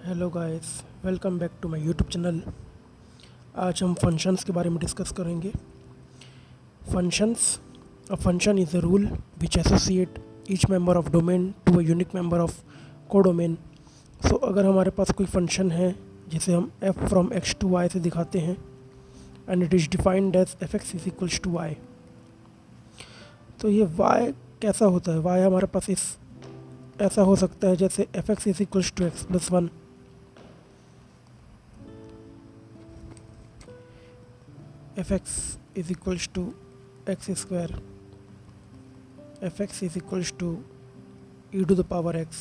Hello guys, welcome back to my YouTube channel. आज हम functions के बारे में डिस्कस करेंगे। Functions, a function is a rule which associate each member of domain to a unique member of codomain. So अगर हमारे पास कोई फंक्शन है जिसे हम f from x to y से दिखाते हैं and it is defined as fx is equals to y, तो ये y कैसा होता है? y हमारे पास इस ऐसा हो सकता है जैसे fx is equals to x plus 1, fx is equals to x square, fx is equals to e to the power x,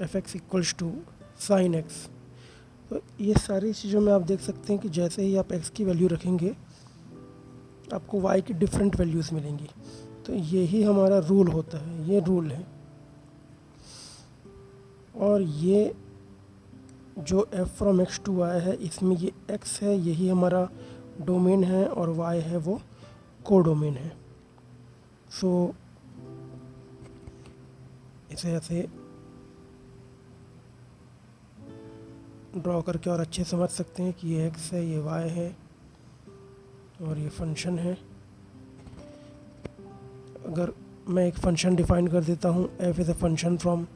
fx equals to sin x। तो ये सारी चीज़ों में आप देख सकते हैं कि जैसे ही आप x की वैल्यू रखेंगे आपको y की डिफरेंट वैल्यूज़ मिलेंगी। तो यही हमारा रूल होता है, ये रूल है। और ये जो f from x to y है, इसमें ये x है, यही हमारा डोमेन है, और y है वो कोडोमेन है। सो इसे ऐसे ड्रॉ करके और अच्छे समझ सकते हैं कि ये x है, ये y है और ये फंक्शन है। अगर मैं एक फंक्शन डिफाइन कर देता हूँ, f is a function from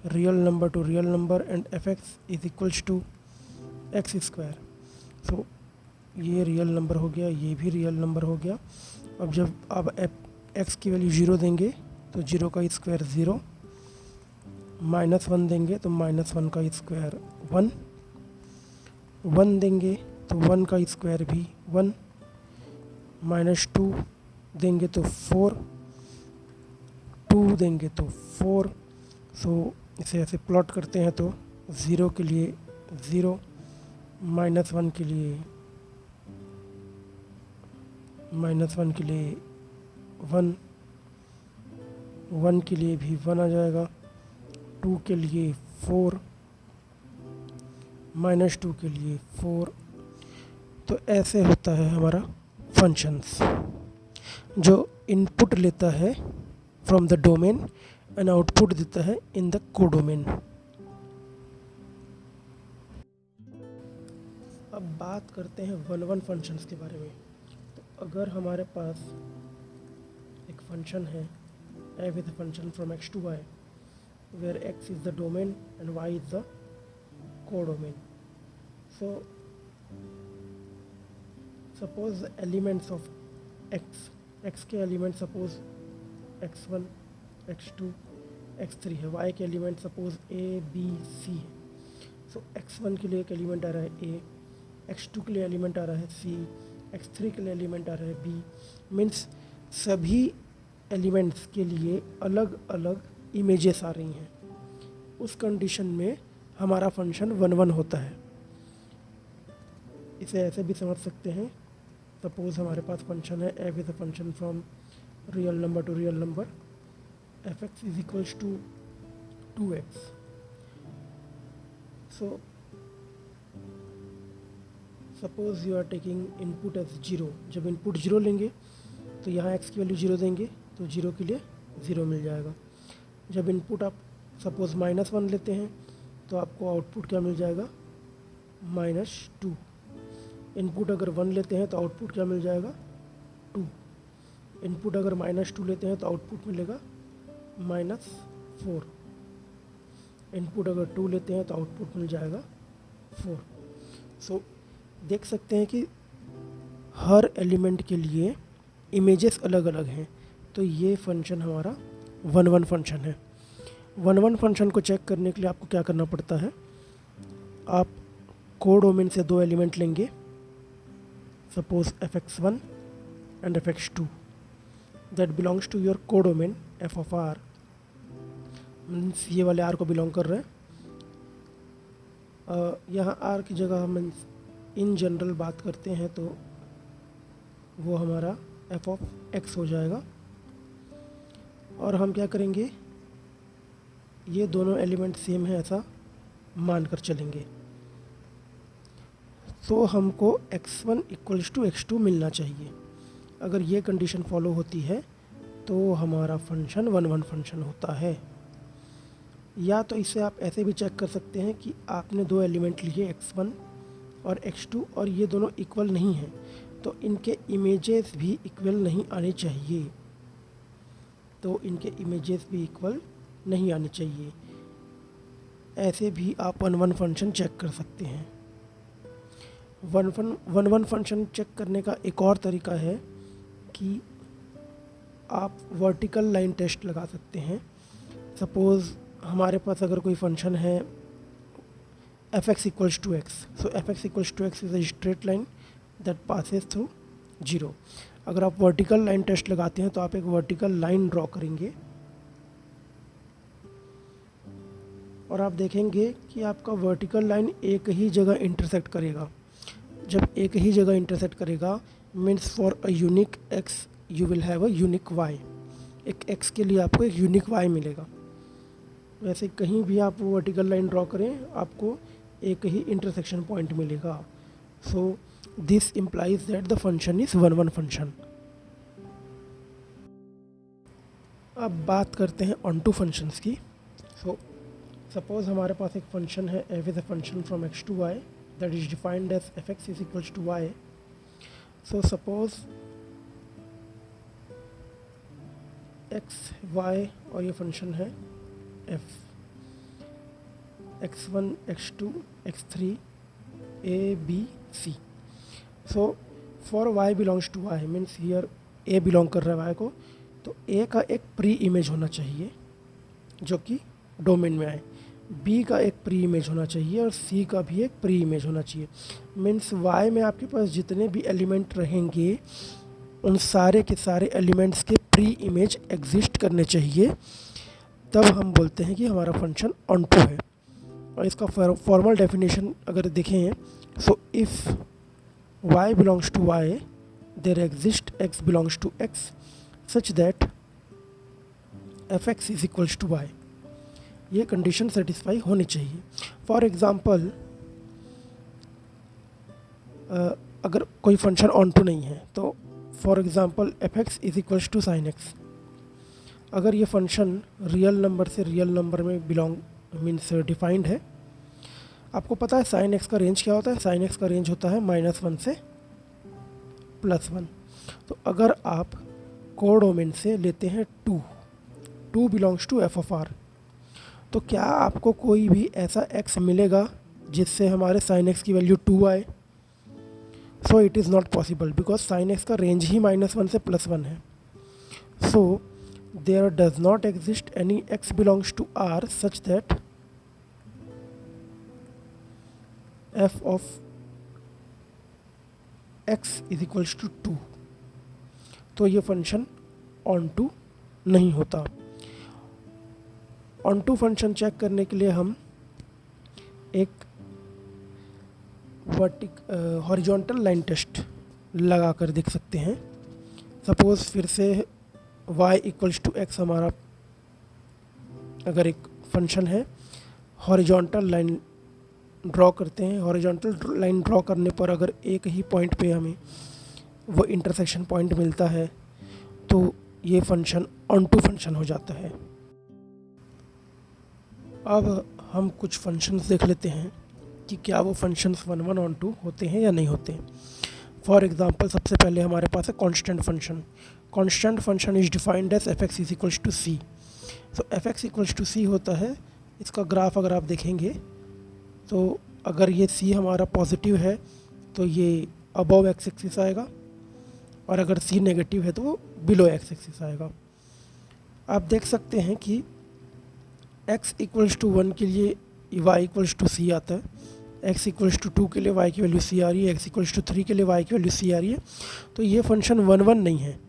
real number to real number and fx is equals to x square. So ये रियल नंबर हो गया, ये भी रियल नंबर हो गया। अब जब आप x की वैल्यू 0 देंगे तो 0 का स्क्वायर 0, -1 देंगे तो -1 का स्क्वायर 1, 1 देंगे तो 1 का स्क्वायर भी 1, -2 देंगे तो 4, 2 देंगे तो 4। सो इसे ऐसे प्लॉट करते हैं तो 0 के लिए 0, -1 के लिए -1 के लिए 1, 1 के लिए भी 1 आ जाएगा, 2 के लिए 4, -2 के लिए 4। तो ऐसे होता है हमारा फंक्शंस, जो इनपुट लेता है from the domain and output देता है इन द कोडोमेन। अब बात करते हैं वन फंक्शंस के बारे में। तो अगर हमारे पास एक फंक्शन है f is a function from x to y where x is the domain and y is the codomain. So suppose the elements of x के element suppose x1, x2, x3 है, y के element suppose a b c है। सो x1 के लिए एक element आ रहा है a, x2 के लिए एलिमेंट आ रहा है c, x3 के लिए एलिमेंट आ रहा है b। मीन्स सभी एलिमेंट्स के लिए अलग अलग इमेजेस आ रही हैं। उस कंडीशन में हमारा फंक्शन 1 होता है। इसे ऐसे भी समझ सकते हैं, सपोज हमारे पास फंक्शन है f is a function from real number to real number, fx is equals to 2x। So suppose you are taking input as 0। जब इनपुट 0 लेंगे तो यहाँ x की वैल्यू 0 देंगे तो 0 के लिए 0 मिल जाएगा। जब इनपुट आप सपोज -1 लेते हैं तो आपको आउटपुट क्या मिल जाएगा? -2। इनपुट अगर 1 लेते हैं तो आउटपुट क्या मिल जाएगा? 2। इनपुट अगर -2 लेते हैं तो आउटपुट मिलेगा -4। इनपुट अगर 2 लेते हैं तो आउटपुट मिल जाएगा 4। सो देख सकते हैं कि हर एलिमेंट के लिए इमेजेस अलग अलग हैं। तो ये फंक्शन हमारा 1 फंक्शन है। 1 फंक्शन को चेक करने के लिए आपको क्या करना पड़ता है? आप कोडोमेन से 2 एलिमेंट लेंगे, suppose fx1 and fx2 that belongs to your codomain f of r। Means ये वाले r को बिलोंग कर रहे हैं। यहाँ r की जगह हम इन जनरल बात करते हैं तो वो हमारा f ऑफ x हो जाएगा। और हम क्या करेंगे, ये दोनों एलिमेंट सेम है ऐसा मान कर चलेंगे। तो हमको x1 इक्वल्स टू x2 मिलना चाहिए। अगर ये कंडीशन फॉलो होती है तो हमारा फंक्शन 1 फंक्शन होता है। या तो इसे आप ऐसे भी चेक कर सकते हैं कि आपने दो एलिमेंट लिए x1 और x2 और ये दोनों इक्वल नहीं हैं, तो इनके इमेजेस भी इक्वल नहीं आने चाहिए, ऐसे भी आप वन वन फंक्शन चेक कर सकते हैं। वन वन फंक्शन चेक करने का एक और तरीका है कि आप वर्टिकल लाइन टेस्ट लगा सकते हैं। सपोज़ हमारे पास अगर कोई फंक्शन है f(x) = x, so f(x) = x is a straight line that passes through 0। अगर आप वर्टिकल लाइन टेस्ट लगाते हैं तो आप एक वर्टिकल लाइन ड्रॉ करेंगे और आप देखेंगे कि आपका वर्टिकल लाइन एक ही जगह इंटरसेक्ट करेगा। जब एक ही जगह इंटरसेक्ट करेगा means for a unique x you will have a unique y। एक x के लिए आपको एक यूनिक y मिलेगा। वैसे कहीं भी आप वर्टिकल लाइन ड्रॉ करें आपको एक ही इंटरसेक्शन पॉइंट मिलेगा। So this implies that the function is one one function. अब बात करते हैं ऑन टू फंक्शंस की। सो सपोज़ हमारे पास एक फंक्शन है f is a function from x to y that is defined as f(x) = y। So suppose x y और ये फंक्शन है f x1 x2 x3 a b c। So for y belongs to y means here a belong कर रहा है y को, तो a का एक प्री इमेज होना चाहिए जो कि डोमेन में आए, b का एक प्री इमेज होना चाहिए और c का भी एक प्री इमेज होना चाहिए। मीन्स y में आपके पास जितने भी एलिमेंट रहेंगे उन सारे के सारे एलिमेंट्स के प्री इमेज एग्जिस्ट करने चाहिए, तब हम बोलते हैं कि हमारा फंक्शन ऑन टू है। और इसका फॉर्मल डेफिनेशन अगर देखें so if y belongs to y there exist x belongs to x such that f(x) = y। ये कंडीशन सेटिस्फाई होनी चाहिए। फॉर एग्ज़ाम्पल अगर कोई फंक्शन ऑन टू नहीं है तो for example f(x) = sin x। अगर ये फंक्शन रियल नंबर से रियल नंबर में बिलोंग मीन्स डिफाइंड है। आपको पता है sin x का रेंज क्या होता है? sin x का रेंज होता है -1 से +1। तो अगर आप कोडोमेन से लेते हैं 2 बिलोंग्स टू f(r), तो क्या आपको कोई भी ऐसा x मिलेगा जिससे हमारे sin x की वैल्यू 2 आए? सो it is not possible because sin x का रेंज ही -1 से +1 है। सो there does not exist any x belongs to R such that f of x is equals to 2। तो ये फंक्शन ऑन टू नहीं होता। On to function check करने के लिए हम एक हॉरिजॉन्टल लाइन टेस्ट लगा कर देख सकते हैं। सपोज़ फिर से y = x हमारा अगर एक फंक्शन है, हॉरिजॉन्टल लाइन ड्रॉ करते हैं। हॉरिजॉन्टल लाइन ड्रॉ करने पर अगर एक ही पॉइंट पे हमें वो इंटरसेक्शन पॉइंट मिलता है तो ये फंक्शन ऑन टू फंक्शन हो जाता है। अब हम कुछ फंक्शंस देख लेते हैं कि क्या वो functions one one onto होते हैं या नहीं होते। फॉर एग्ज़ाम्पल सबसे पहले हमारे पास है constant function. Constant function is defined as f(x) = c। So f(x) = c होता है। इसका ग्राफ अगर आप देखेंगे तो अगर ये c हमारा पॉजिटिव है तो ये अबव x एक्सिस आएगा और अगर c नेगेटिव है तो वो बिलो x एक्सिस आएगा। आप देख सकते हैं कि x = 1 के लिए y = c आता है, x = 2 के लिए y की वैल्यू c आ रही है, x = 3 के लिए y की वैल्यू c आ रही है। तो ये फंक्शन वन वन नहीं है,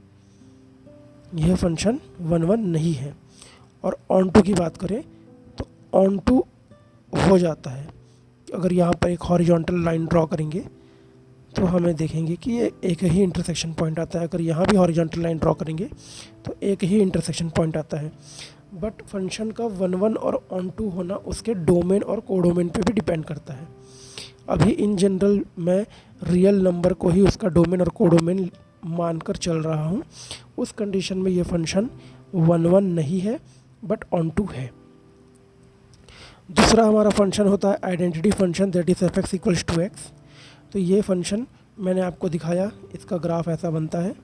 यह फंक्शन वन वन नहीं है। और ऑन टू की बात करें तो ऑन टू हो जाता है। अगर यहाँ पर एक हॉरिजॉन्टल लाइन ड्रॉ करेंगे तो हमें देखेंगे कि ये एक ही इंटरसेक्शन पॉइंट आता है। अगर यहाँ भी हॉरिजॉन्टल लाइन ड्रॉ करेंगे तो एक ही इंटरसेक्शन पॉइंट आता है। बट फंक्शन का वन वन और ऑन टू होना उसके डोमेन और कोडोमेन पे भी डिपेंड करता है। अभी इन जनरल मैं रियल नंबर को ही उसका डोमेन और कोडोमेन मानकर चल रहा हूँ। उस कंडीशन में ये फंक्शन वन वन नहीं है बट ऑन टू है। दूसरा हमारा फंक्शन होता है identity function, that is F x equals to X. तो ये फंक्शन मैंने आपको दिखाया, इसका ग्राफ ऐसा बनता है,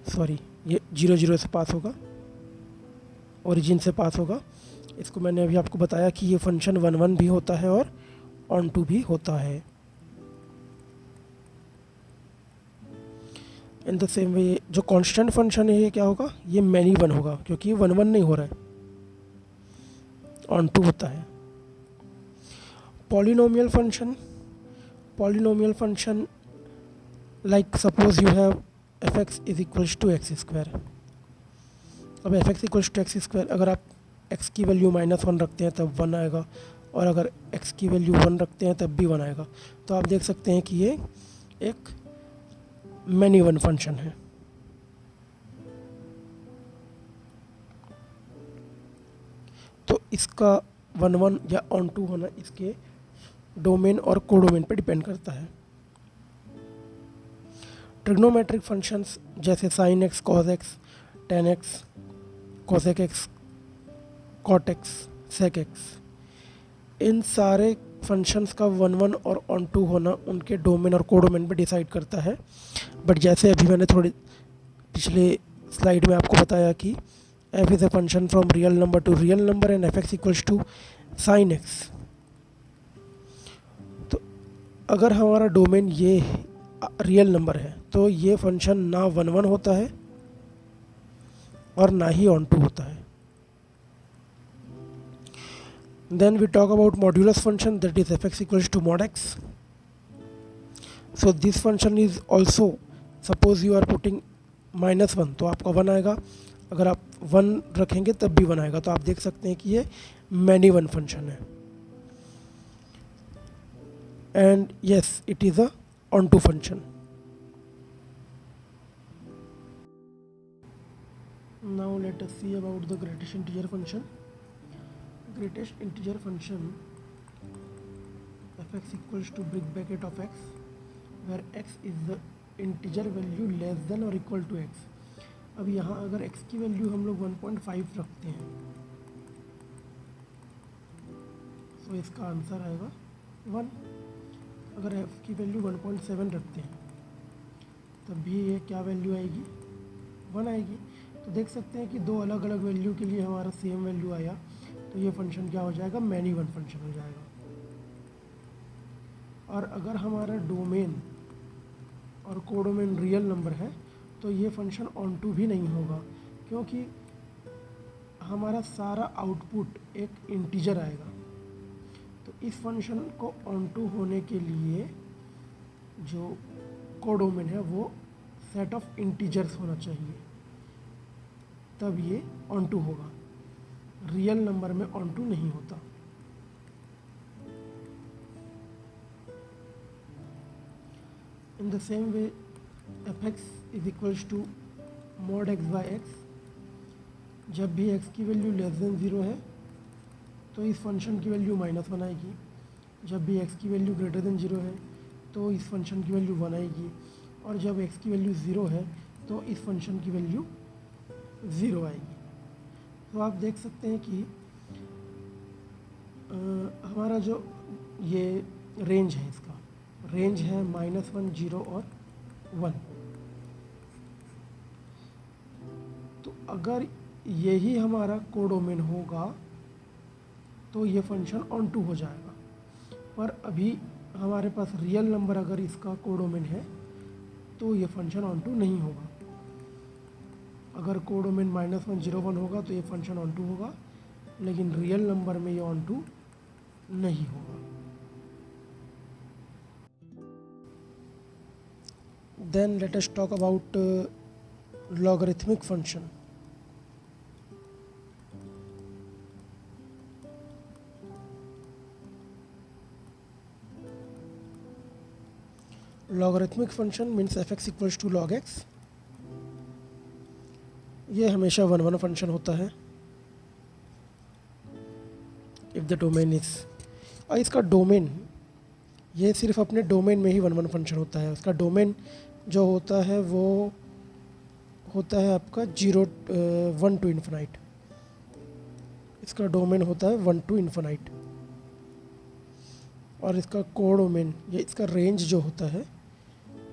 सॉरी ये 0 0 से पास होगा, ओरिजिन से पास होगा। इसको मैंने अभी आपको बताया कि ये फंक्शन 1 1 भी होता है और ऑन टू भी होता है। इन द सेम वे जो कांस्टेंट फंक्शन है ये क्या होगा, ये मैनी 1 होगा, क्योंकि ये 1 1 नहीं हो रहा है, ऑन टू होता है। Polynomial function like suppose you have f x is equals to x square. अब f x equals to x square, अगर आप एक्स की वैल्यू -1 रखते हैं तब 1 आएगा, और अगर एक्स की वैल्यू 1 रखते हैं तब भी 1 आएगा। तो आप देख सकते हैं कि ये एक मैनी 1 फंक्शन है। तो इसका 1 1 या ऑन टू होना इसके डोमेन और कोडोमेन पर डिपेंड करता है। ट्रिग्नोमेट्रिक फंक्शंस जैसे sine x, cos x, tan x, cosec x, cot x, sec x, इन सारे फंक्शंस का 1 1 और ऑन टू होना उनके डोमेन और कोडोमेन पे डिसाइड करता है। बट जैसे अभी मैंने थोड़ी पिछले स्लाइड में आपको बताया कि f is a function from real number to real number and F x equals to sine X. तो अगर हमारा डोमेन ये रियल नंबर है तो ये फंक्शन ना 1 1 होता है और ना ही ऑन टू होता है। Then we talk about modulus function, that is f(x) equals to mod x. So this function is also, suppose you are putting -1 तो आपका 1 आएगा, अगर आप 1 रखेंगे तब भी 1 आएगा। तो आप देख सकते हैं कि ये मैनी 1 फंक्शन है। And yes, it is a onto function. Now let us see about the greatest integer function. Greatest integer function f(x) equals to brick bracket of x, where x is the integer value less than or equal to x। अब यहाँ अगर x की value हम लोग 1.5 रखते हैं तो इसका आंसर आएगा 1। अगर f की वैल्यू 1.7 रखते हैं तब भी ये क्या वैल्यू आएगी, 1 आएगी। तो देख सकते हैं कि दो अलग अलग वैल्यू के लिए हमारा सेम वैल्यू आया, तो ये फंक्शन क्या हो जाएगा, मैनी 1 फंक्शन हो जाएगा। और अगर हमारा डोमेन और कोडोमेन रियल नंबर है तो ये फंक्शन ऑन टू भी नहीं होगा, क्योंकि हमारा सारा आउटपुट एक इंटीजर आएगा। तो इस फंक्शन को ऑन टू होने के लिए जो कोडोमेन है वो सेट ऑफ इंटीजर्स होना चाहिए, तब ये ऑन टू होगा। रियल नंबर में ऑन टू नहीं होता। In the same way F x is equals to mod X by X. जब भी x की वैल्यू लेस देन 0 है तो इस फंक्शन की वैल्यू -1 आएगी। जब भी x की वैल्यू ग्रेटर देन 0 है तो इस फंक्शन की वैल्यू 1 आएगी। और जब x की वैल्यू 0 है तो इस फंक्शन की वैल्यू 0 आएगी। तो आप देख सकते हैं कि हमारा जो ये रेंज है, इसका रेंज है -1, 0 और 1। तो अगर यही हमारा कोडोमेन होगा तो ये फंक्शन ऑन टू हो जाएगा। पर अभी हमारे पास रियल नंबर अगर इसका कोडोमेन है तो ये फंक्शन ऑन टू नहीं होगा। अगर कोडोमेन -1, 0, 1 होगा तो ये फंक्शन ऑन टू होगा, लेकिन रियल नंबर में ये ऑन टू नहीं होगा। Then let us talk about logarithmic function. Logarithmic function means f(x) equals to log x। ये हमेशा 1 1 फंक्शन होता है इफ़ द डोमेन इज, और इसका डोमेन ये सिर्फ अपने डोमेन में ही 1 1 फंक्शन होता है। उसका डोमेन जो होता है वो होता है आपका 0 1 टू इन्फिनाइट। इसका डोमेन होता है 1 to इन्फिनाइट, और इसका कोडोमेन या इसका रेंज जो होता है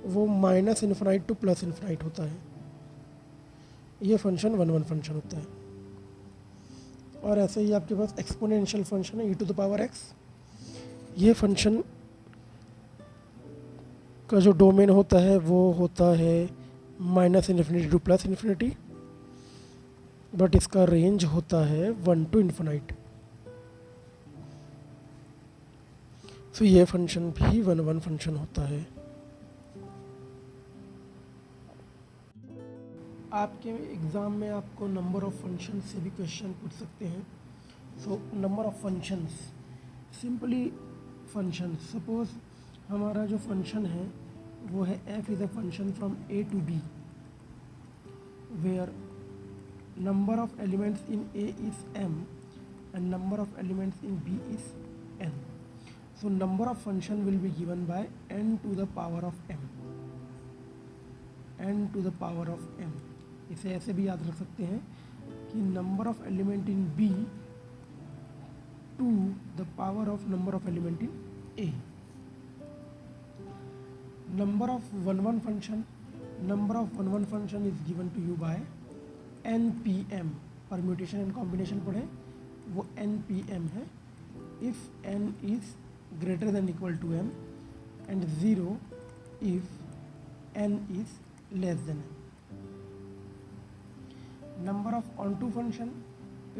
वो -इन्फिनाइट टू +इन्फिनाइट होता है। ये फंक्शन 1 फंक्शन होता है। और ऐसे ही आपके पास एक्सपोनेंशियल फंक्शन है e⁻x। ये फंक्शन का जो डोमेन होता है वो होता है -इन्फिनिटी टू +इन्फिनिटी, बट इसका रेंज होता है 1 to इन्फिनाइट। तो ये फंक्शन भी 1 फंक्शन होता है। आपके एग्ज़ाम में आपको नंबर ऑफ़ फंक्शन से भी क्वेश्चन पूछ सकते हैं। So number of functions, simply function, suppose हमारा जो फंक्शन है वो है f is a function from a to b where number of elements in a is m and number of elements in b is n। So number of function will be given by n to the power of m, n to the power of m। इसे ऐसे भी याद रख सकते हैं कि number of element in b to the power of number of element in a। Number of 1 function, number of 1 function is given to you by npm। Permutation and combination पढ़े, वो npm है। If n is greater than equal to m and 0 if n is less than m। Number of onto function,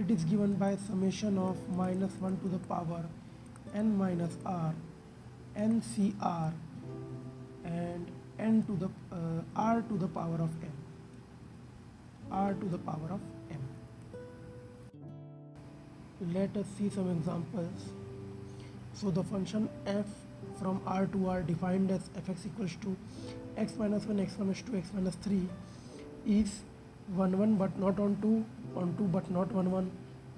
it is given by summation of -1 to the power n minus r, ncr and n to the r to the power of m, r to the power of m। Let us see some examples. So the function f from r to r defined as fx equals to x minus 1, x minus 2, x minus 3 is 1 but not on 2 but not 1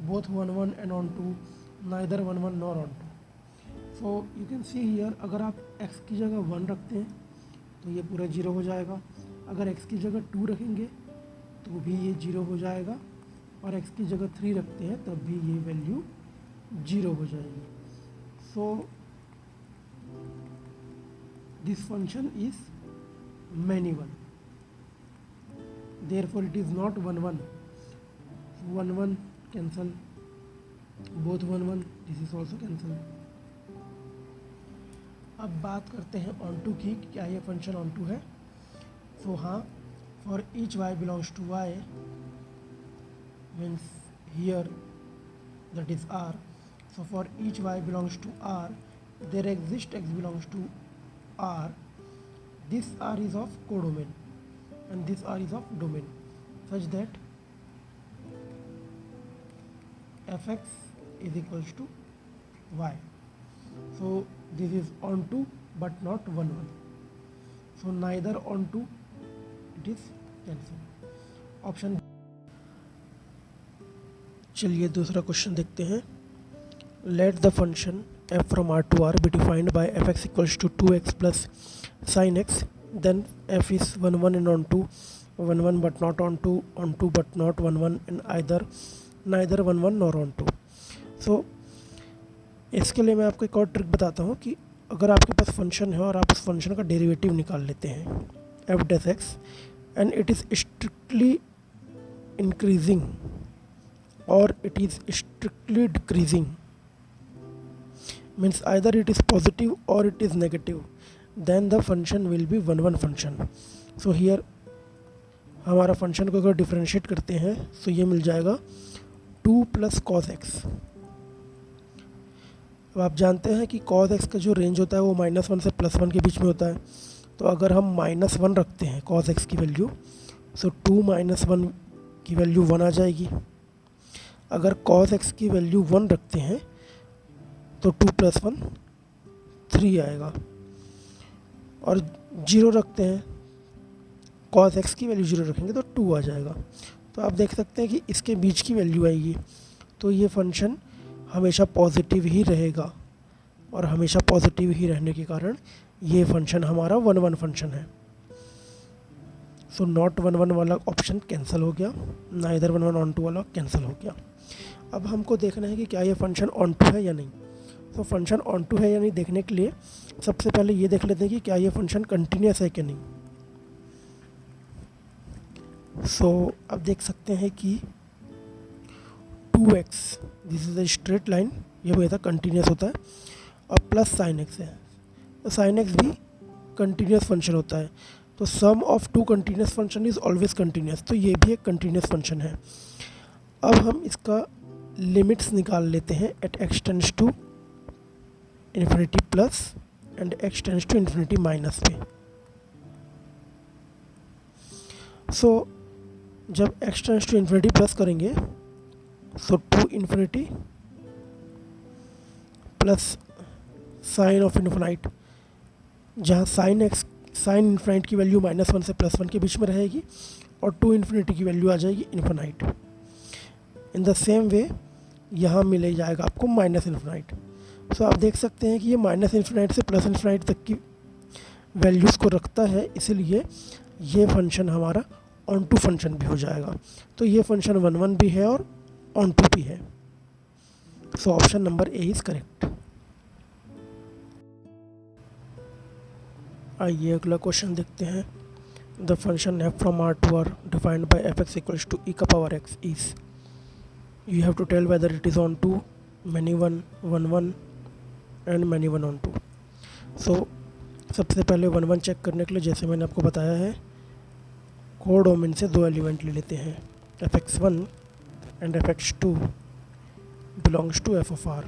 both 1 and on 2, neither 1 nor on 2। so you can see here, अगर आप x की जगह 1 रखते हैं तो ये पूरा 0 हो जाएगा, अगर x की जगह 2 रखेंगे तो भी ये 0 हो जाएगा, और x की जगह 3 रखते हैं तब भी ये वैल्यू 0 हो जाएगी। So this function is many one, therefore it is not 1 1 cancel, both 1 this is also cancel। अब बात करते हैं onto की, क्या ये फंक्शन onto है। सो हाँ, for each y belongs to y means here that is r, so for each y belongs to r there exists x belongs to r, this r is of codomain and this r is of domain such that fx is equals to y। so this is onto but not 1 so neither onto, it is cancelled, option. चलिए दूसरा question देखते हैं। Let the function f from r to r be defined by fx equals to 2x plus sin x, then f is 1 and on 2, 1 but not on 2 but not 1 and neither 1 nor on 2। सो इसके लिए मैं आपको एक और trick बताता हूँ कि अगर आपके पास फंक्शन है और आप उस फंक्शन का डेरिवेटिव निकाल लेते हैं f dash x and it is strictly increasing or it is strictly decreasing, means either it is positive or it is negative, then the function will be 1 function। so here हमारा function को अगर differentiate करते हैं तो ये मिल जाएगा 2 plus cos x। अब आप जानते हैं कि cos x का जो रेंज होता है वो -1 से +1 के बीच में होता है, तो अगर हम -1 रखते हैं cos x की वैल्यू, सो 2 - 1 की वैल्यू 1 आ जाएगी। अगर cos x की वैल्यू 1 रखते हैं तो 2 + 1 3 आएगा, और 0 रखते हैं cos x की वैल्यू 0 रखेंगे तो 2 आ जाएगा। तो आप देख सकते हैं कि इसके बीच की वैल्यू आएगी, तो ये फंक्शन हमेशा पॉजिटिव ही रहेगा, और हमेशा पॉजिटिव ही रहने के कारण ये फंक्शन हमारा 1 फंक्शन है। सो नॉट 1 वाला ऑप्शन कैंसिल हो गया, नाइदर 1 on 2 वाला कैंसिल हो गया। अब हमको देखना है कि क्या ये फंक्शन ऑन टू है या नहीं। तो फंक्शन ऑन टू है या नहीं देखने के लिए सबसे पहले ये देख लेते हैं कि क्या ये फंक्शन कंटिन्यूस है कि नहीं। सो अब देख सकते हैं कि 2x this is a straight line, ये हमेशा कंटिन्यूस होता है, और प्लस साइन एक्स है, तो साइन एक्स भी कंटिन्यूस फंक्शन होता है। तो sum of two continuous function is always continuous, तो ये भी एक कंटिन्यूस फंक्शन है। अब हम इसका लिमिट्स निकाल लेते हैं at x tends to infinity plus and x tends to infinity minus पे। सो जब x tends to infinity plus करेंगे so two infinity plus sine of infinite, जहाँ साइन इन्फिनाइट की वैल्यू -1 से +1 के बीच में रहेगी और टू इन्फिनिटी की वैल्यू आ जाएगी infinite. In the same way यहाँ मिल जाएगा आपको माइनस इन्फिनाइट। सो आप देख सकते हैं कि ये माइनस इन्फिनाइट से प्लस इन्फिनाइट तक की वैल्यूज़ को रखता है, इसीलिए ये फंक्शन हमारा ऑन टू फंक्शन भी हो जाएगा। तो ये फंक्शन 1 भी है और ऑन टू भी है। So option number A is correct. आइए अगला क्वेश्चन देखते हैं। The function f from R to R defined by fx equals to e का power x is, you have to tell whether it is on to many one, 1 1 and many one on to। सो सबसे पहले 1 1 check करने के लिए जैसे मैंने आपको बताया है, कोडोमेन से 2 एलिमेंट ले लेते हैं, fx1 and fx2 belongs to f of R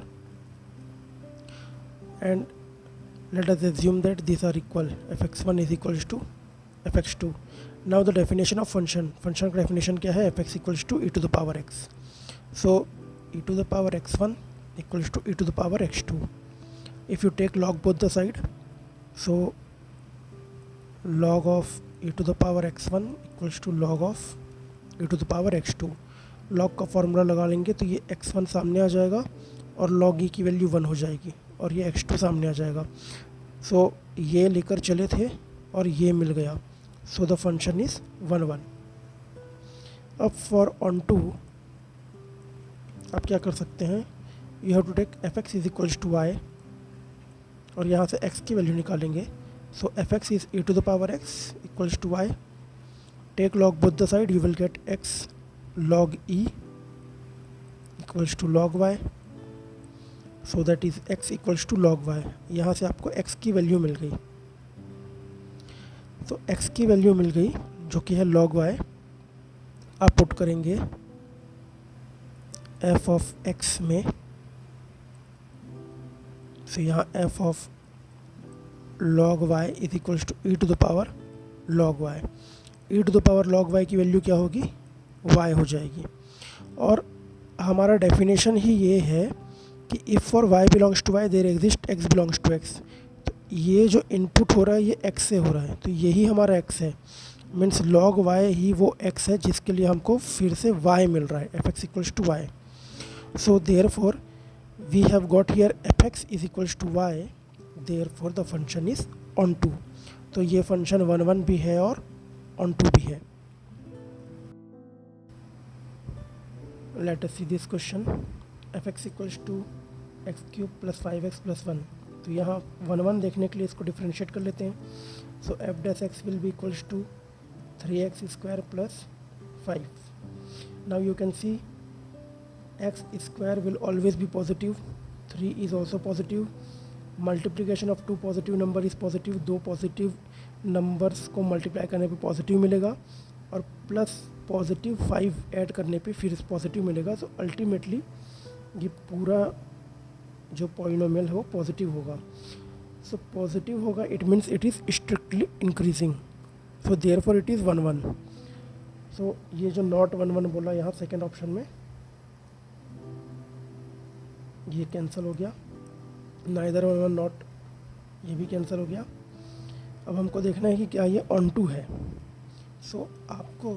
and let us assume that these are equal, fx1 is equals to fx2। now the definition of function का definition क्या है, fx equals to e to the power x। so e to the power x1 equals to e to the power x2। if you take log both the side, so log of e to the power x1 equals to log of e to the power x2। log का formula लगा लेंगे तो ये x1 सामने आ जाएगा और log e की value 1 हो जाएगी और ये x2 सामने आ जाएगा। सो ये लेकर चले थे और ये मिल गया, सो द फंक्शन इज़ 1 1। अब फॉर ऑन टू आप क्या कर सकते हैं, you have to take f x is equals to y और यहाँ से x की वैल्यू निकालेंगे। So f x is e to the power x equals to y, take log both the side, you will get x log e equals to log y, so that is x equals to log y। यहाँ से आपको x की value मिल गई, तो x की value मिल गई जो कि है log y। आप पुट करेंगे f ऑफ x में, तो यहाँ f of log y is equals to e to the power log y। e to the power log y की वैल्यू क्या होगी, y हो जाएगी। और हमारा डेफिनेशन ही ये है कि if for y belongs to y there exist x belongs to x। तो ये जो इनपुट हो रहा है ये x से हो रहा है, तो यही हमारा x है, मीन्स log y ही वो x है जिसके लिए हमको फिर से y मिल रहा है, F x equals to Y. So therefore we have got here F x is equals to Y, therefore the function is onto. तो ये फंक्शन 1 1 भी है और ऑन टू भी है। Let us see this question, F x equals to X cube plus 5x plus 1। तो यहाँ 1 1 देखने के लिए इसको डिफ्रेंशिएट कर लेते हैं। So f dash x will be equals to 3x square plus 5। Now you can see x square will always be positive, 3 is also positive, multiplication of 2 positive number is positive, 2 positive numbers को multiply करने पे positive मिलेगा और plus positive 5 add करने पे फिर positive मिलेगा। तो अल्टीमेटली ये पूरा जो पॉलिनोमियल है वो पॉजिटिव होगा। सो पॉजिटिव होगा it means it is strictly increasing, so therefore it is 1 1। So ये जो नॉट 1 1 बोला यहाँ सेकेंड ऑप्शन में, ये कैंसिल हो गया, नाइदर 1 1 नॉट, ये भी कैंसिल हो गया। अब हमको देखना है कि क्या ये ऑन टू है। सो आपको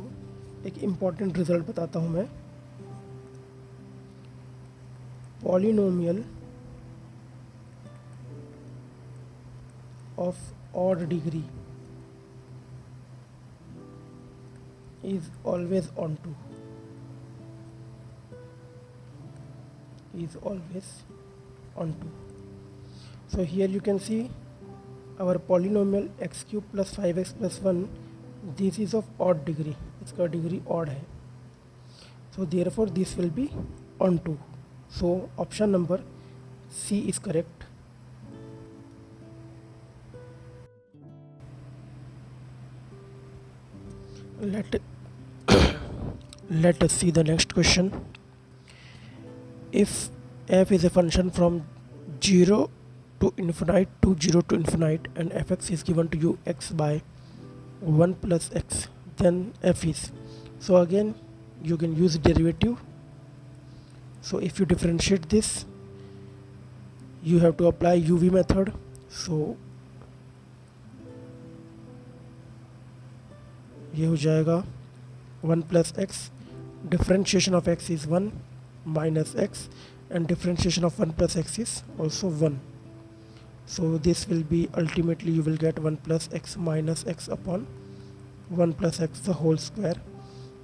एक इम्पॉर्टेंट रिजल्ट बताता हूँ मैं, polynomial of odd degree is always onto. is always on 2. So here you can see our polynomial x cube plus 5x plus 1, this is of odd degree, इसका degree odd है, so therefore this will be on 2. So option number C is correct. Let us see the next question. If f is a function from 0 to infinite to 0 to infinite and fx is given to you x by 1 plus x, then f is, so again you can use derivative. So if you differentiate this, you have to apply uv method. So ये हो जाएगा 1 plus x, differentiation of x is 1 minus x, and differentiation of 1 plus x is also 1. So this will be, ultimately you will get 1 plus x minus x upon 1 plus x the whole square.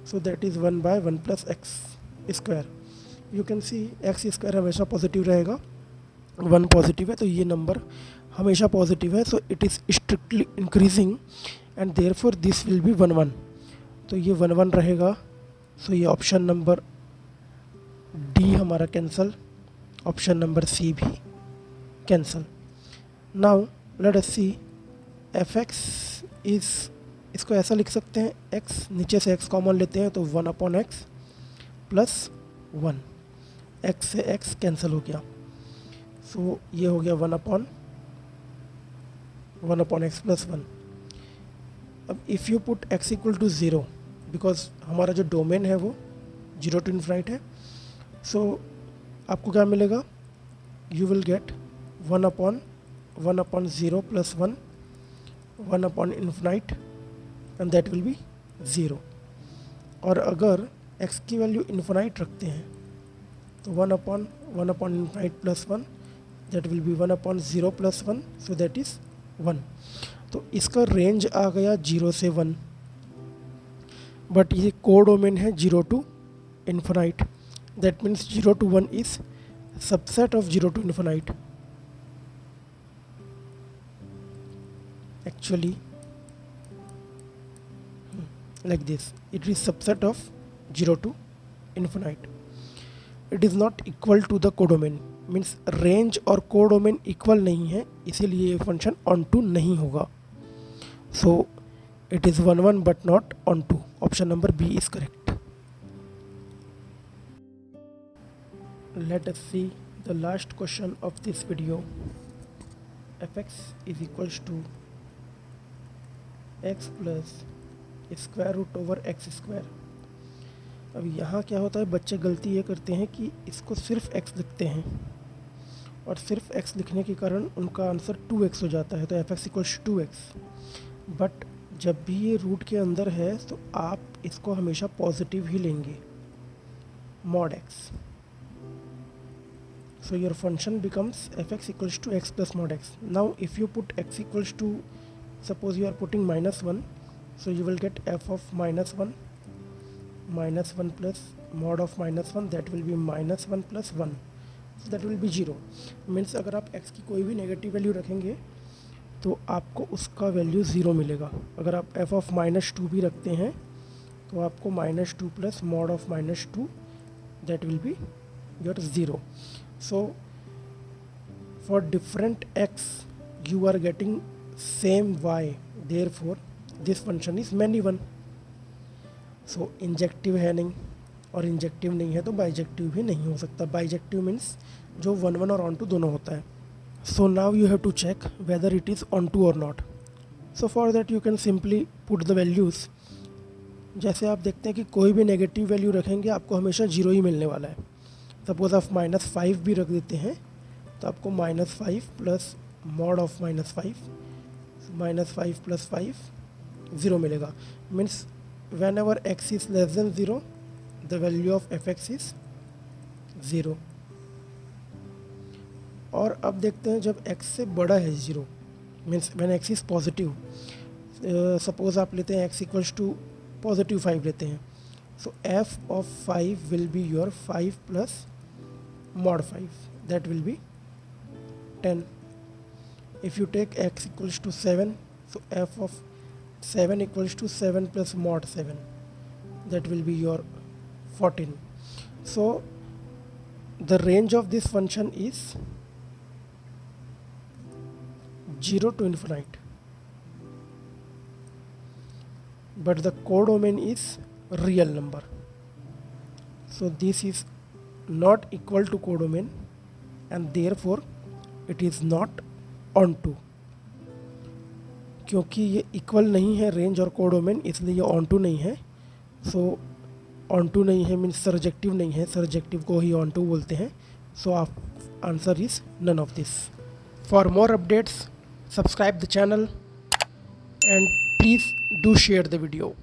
So that is 1 by 1 plus x square. You can see x square हमेशा positive रहेगा, 1 positive है तो ये number हमेशा positive है. So it is strictly increasing and therefore this will be 1 1. तो ये 1 1 रहेगा. सो ये ऑप्शन नंबर डी हमारा कैंसल, ऑप्शन नंबर सी भी cancel. Now let us see F X is, इसको ऐसा लिख सकते हैं, x नीचे से x कॉमन लेते हैं तो 1 अपॉन x प्लस 1, x से x कैंसिल हो गया. सो ये हो गया 1 अपॉन x प्लस 1. अब if you put x equal to 0, because हमारा जो डोमेन है वो 0 टू इन्फिनाइट है, सो आपको क्या मिलेगा, you will get 1 upon 0 plus 1 upon infinite and that will be 0. और अगर x की वैल्यू इन्फिनाइट रखते हैं तो 1 upon infinite plus 1, that will be 1 upon 0 plus 1, so that is 1. तो इसका रेंज आ गया 0 से 1, बट ये कोडोमेन है 0 to infinite, that means 0 to 1 is subset of 0 to infinite. Actually like this, it is subset of 0 to infinite. It is not equal to the codomain, means range और codomain equal नहीं है, इसीलिए ये function on to नहीं होगा. So it is 1 1 but not on to. Option number B is correct. Let us see the last question of this video. fx is equals to x plus square root over X square. अब यहाँ क्या होता है, बच्चे गलती ये करते हैं कि इसको सिर्फ x लिखते हैं और सिर्फ x लिखने के कारण उनका आंसर 2x हो जाता है, तो F x equals 2x. But जब भी ये रूट के अंदर है तो आप इसको हमेशा पॉजिटिव ही लेंगे, mod x. So your function becomes F x equals to X plus mod x. Now if you put x equals to, suppose you are putting -1, so you will get f of -1 plus mod of -1, that will be -1 plus 1, so that will be 0. Means अगर आप x की कोई भी negative value रखेंगे तो आपको उसका value 0 मिलेगा. अगर आप f of -2 भी रखते हैं तो आपको -2 plus mod of -2, that will be your 0. so for different x you are getting same y, therefore this function is many one. So injective है नहीं और इंजेक्टिव नहीं है तो बाइजेक्टिव भी नहीं हो सकता. बाइजेक्टिव मीन्स जो 1 1 और ऑन टू दोनों होता है. So now you have to check whether it is onto और नॉट. So for that you can simply put the values. जैसे आप देखते हैं कि कोई भी नेगेटिव वैल्यू रखेंगे आपको हमेशा 0 ही मिलने वाला है. सपोज आप -5 भी रख देते हैं तो आपको -5 प्लस मॉड ऑफ -5 प्लस 5 0 मिलेगा. Means when ever x is less then 0 the value of F x is 0. और अब देखते हैं जब x से बड़ा है 0, means when x is positive. Suppose आप लेते हैं x इक्वल्स टू +5 लेते हैं, सो f of 5 will be your 5 plus mod 5, that will be 10. If you take x equals to 7, so f of 7 equals to 7 plus mod 7, that will be your 14. So the range of this function is 0 to infinite, but the codomain is real number. So this is not equal to codomain and therefore it is not onto. क्योंकि ये equal नहीं है range और codomain, इसलिए ये onto नहीं है. सो onto नहीं है मीन्स सरजेक्टिव नहीं है, सरजेक्टिव को ही ऑनटू बोलते हैं. So answer is none of this. For more updates subscribe the channel and please do share the video.